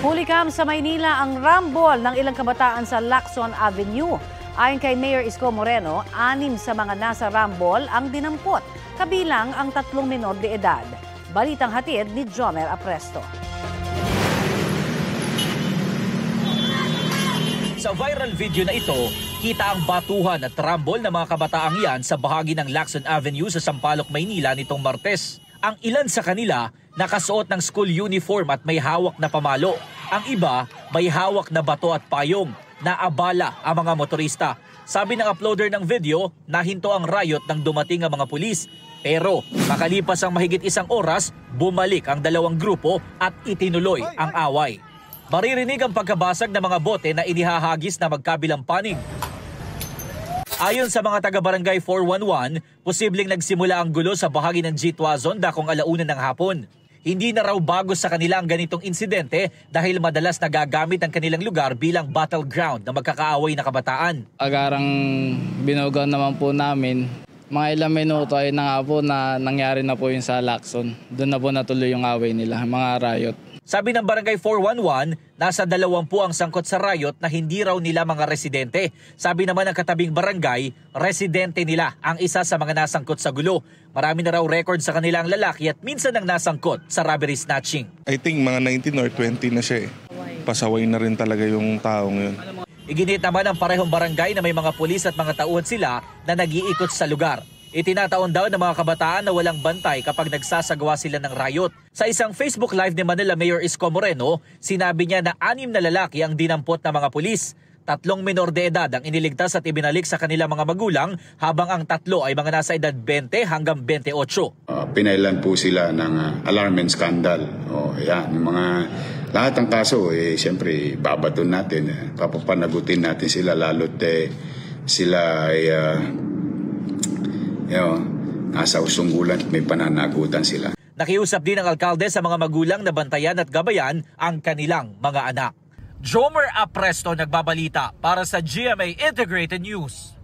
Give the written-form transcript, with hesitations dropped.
Hulikam sa Maynila ang rambol ng ilang kabataan sa Lacson Avenue. Ayon kay Mayor Isko Moreno, 6 sa mga nasa rambol ang dinampot, kabilang ang 3 menor de edad. Balitang hatid ni Jomer Apresto. Sa viral video na ito, kita ang batuhan at rambol ng mga kabataang yan sa bahagi ng Lacson Avenue sa Sampaloc, Maynila nitong Martes. Ang ilan sa kanila nakasuot ng school uniform at may hawak na pamalo. Ang iba may hawak na bato at payong. Naabala ang mga motorista. Sabi ng uploader ng video, nahinto ang riot nang dumating ang mga pulis. Pero makalipas ang mahigit 1 oras, bumalik ang dalawang grupo at itinuloy ang away. Maririnig ang pagkabasag ng mga bote na inihahagis na magkabilang panig. Ayon sa mga taga-barangay 411, posibleng nagsimula ang gulo sa bahagi ng G. Tuazon dakong 1:00 ng hapon. Hindi na raw bago sa kanila ang ganitong insidente dahil madalas nagagamit ang kanilang lugar bilang battleground ng magkakaaway na kabataan. Agarang binugaw naman po namin. Mga ilang minuto ay na nga po na nangyari na po yung sa Lacson. Doon na po natuloy yung away nila, mga riot. Sabi ng Barangay 411, nasa 20 ang sangkot sa riot na hindi raw nila mga residente. Sabi naman ng katabing barangay, residente nila ang isa sa mga nasangkot sa gulo. Marami na raw record sa kanila ang lalaki at minsan ang nasangkot sa robbery snatching. I think mga 19 or 20 na siya eh. Pasaway na rin talaga yung taong yun. Iginit naman ang parehong barangay na may mga pulis at mga tauhan sila na nag-iikot sa lugar. Itinataon daw ng mga kabataan na walang bantay kapag nagsasagawa sila ng riot. Sa isang Facebook Live ni Manila Mayor Isko Moreno, sinabi niya na 6 na lalaki ang dinampot ng mga pulis. 3 menor de edad ang iniligtas at ibinalik sa kanilang mga magulang habang ang 3 ay mga nasa edad 20 hanggang 28. Pinailan po sila ng alarm and scandal. Yan, yung mga lahat ng kaso, siyempre babaton natin, papapanagutin natin sila lalo't sila ay nasa usunggulan at may pananagutan sila. Nakiusap din ang alkalde sa mga magulang na bantayan at gabayan ang kanilang mga anak. Jomer Apresto nagbabalita para sa GMA Integrated News.